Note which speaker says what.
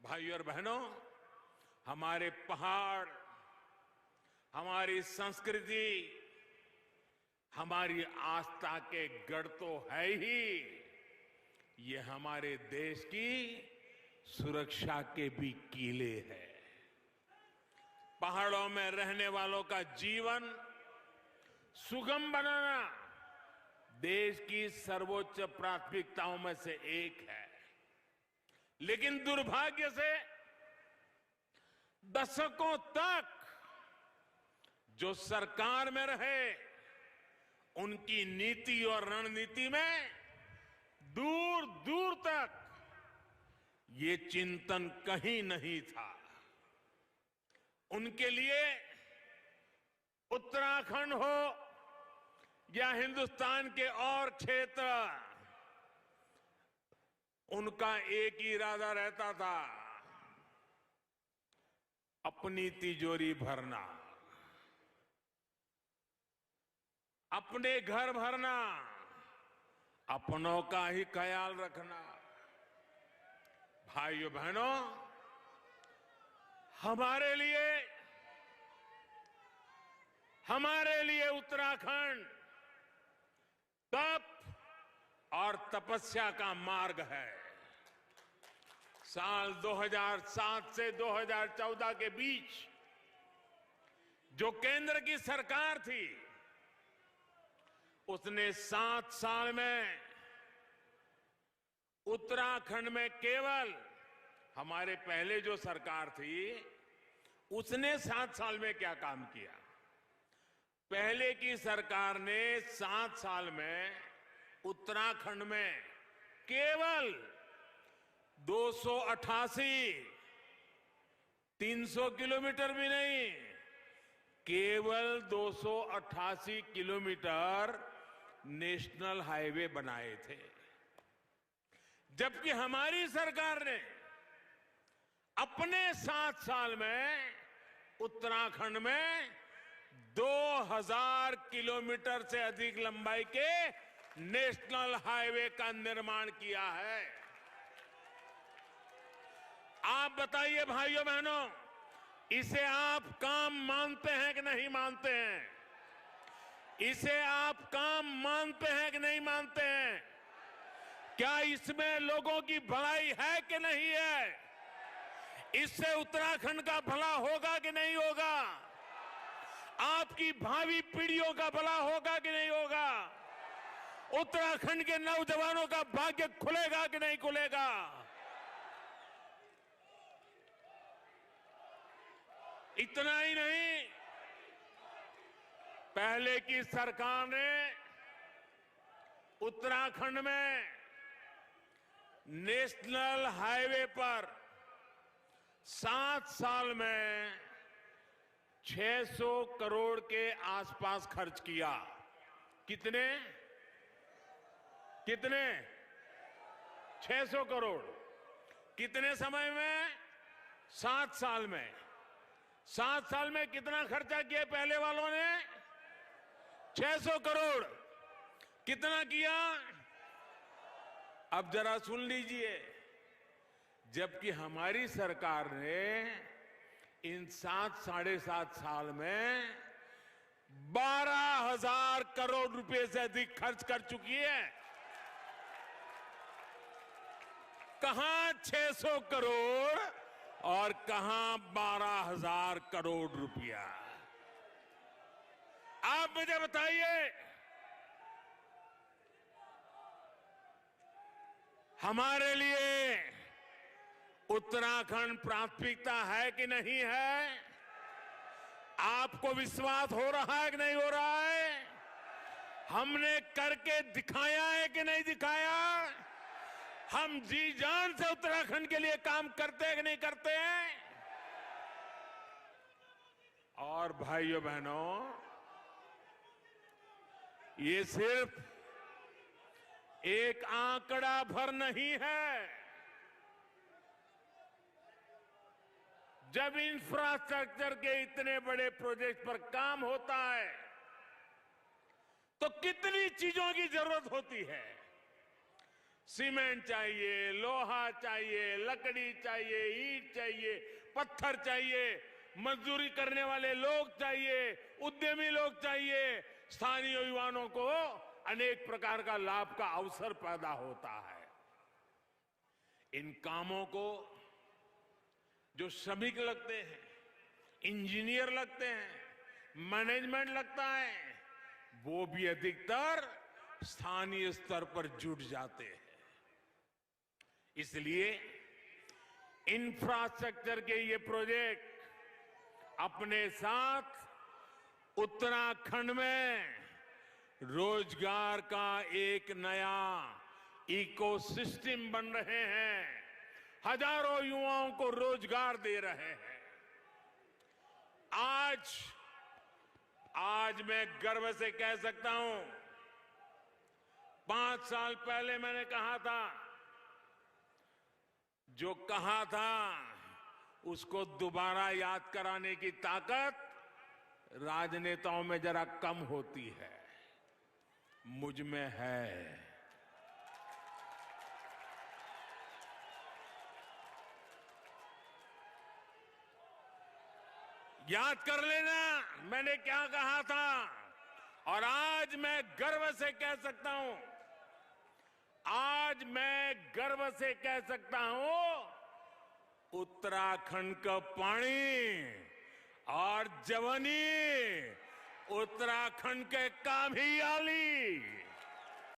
Speaker 1: भाइयों और बहनों, हमारे पहाड़, हमारी संस्कृति, हमारी आस्था के गढ़ तो है ही, ये हमारे देश की सुरक्षा के भी कीले हैं। पहाड़ों में रहने वालों का जीवन सुगम बनाना देश की सर्वोच्च प्राथमिकताओं में से एक है। लेकिन दुर्भाग्य से दशकों तक जो सरकार में रहे, उनकी नीति और रणनीति में दूर दूर तक ये चिंतन कहीं नहीं था। उनके लिए उत्तराखंड हो या हिंदुस्तान के और क्षेत्र, उनका एक ही इरादा रहता था, अपनी तिजोरी भरना, अपने घर भरना, अपनों का ही ख्याल रखना। भाइयों बहनों, हमारे लिए उत्तराखंड तप और तपस्या का मार्ग है। साल 2007 से 2014 के बीच जो केंद्र की सरकार थी, उसने 7 साल में उत्तराखंड में केवल, हमारे पहले जो सरकार थी उसने 7 साल में क्या काम किया? पहले की सरकार ने 7 साल में उत्तराखंड में केवल 288, 300 किलोमीटर भी नहीं, केवल 288 किलोमीटर नेशनल हाईवे बनाए थे। जबकि हमारी सरकार ने अपने 7 साल में उत्तराखंड में 2000 किलोमीटर से अधिक लंबाई के नेशनल हाईवे का निर्माण किया है। आप बताइए भाइयों बहनों, इसे आप काम मानते हैं कि नहीं मानते हैं? इसे आप काम मानते हैं कि नहीं मानते हैं? क्या इसमें लोगों की भलाई है कि नहीं है? इससे उत्तराखंड का भला होगा कि नहीं होगा? आपकी भावी पीढ़ियों का भला होगा कि नहीं होगा? उत्तराखंड के नौजवानों का भाग्य खुलेगा कि नहीं खुलेगा? इतना ही नहीं, पहले की सरकार ने उत्तराखंड में नेशनल हाईवे पर 7 साल में 600 करोड़ के आसपास खर्च किया। कितने 600 करोड़। कितने समय में? 7 साल में। 7 साल में कितना खर्चा किया पहले वालों ने? 600 करोड़। कितना किया? अब जरा सुन लीजिए, जबकि हमारी सरकार ने इन 7 साढ़े 7 साल में 12,000 करोड़ रुपए से अधिक खर्च कर चुकी है। कहां 600 करोड़ और कहां 12,000 करोड़ रुपया? आप मुझे बताइए, हमारे लिए उत्तराखंड प्राथमिकता है कि नहीं है? आपको विश्वास हो रहा है कि नहीं हो रहा है? हमने करके दिखाया है कि नहीं दिखाया? हम जी जान से उत्तराखंड के लिए काम करते हैं कि नहीं करते हैं? और भाइयों बहनों, ये सिर्फ एक आंकड़ा भर नहीं है। जब इंफ्रास्ट्रक्चर के इतने बड़े प्रोजेक्ट पर काम होता है तो कितनी चीजों की जरूरत होती है। सीमेंट चाहिए, लोहा चाहिए, लकड़ी चाहिए, ईंट चाहिए, पत्थर चाहिए, मजदूरी करने वाले लोग चाहिए, उद्यमी लोग चाहिए। स्थानीय युवाओं को अनेक प्रकार का लाभ का अवसर पैदा होता है। इन कामों को जो श्रमिक लगते हैं, इंजीनियर लगते हैं, मैनेजमेंट लगता है, वो भी अधिकतर स्थानीय स्तर पर जुट जाते हैं। इसलिए इंफ्रास्ट्रक्चर के ये प्रोजेक्ट अपने साथ उत्तराखंड में रोजगार का एक नया इकोसिस्टम बन रहे हैं, हजारों युवाओं को रोजगार दे रहे हैं। आज मैं गर्व से कह सकता हूं, 5 साल पहले मैंने कहा था, जो कहा था उसको दोबारा याद कराने की ताकत राजनेताओं में जरा कम होती है, मुझ में है। याद कर लेना मैंने क्या कहा था, और आज मैं गर्व से कह सकता हूं, आज मैं गर्व से कह सकता हूं, उत्तराखंड का पानी और जवानी उत्तराखंड के काम ही आली।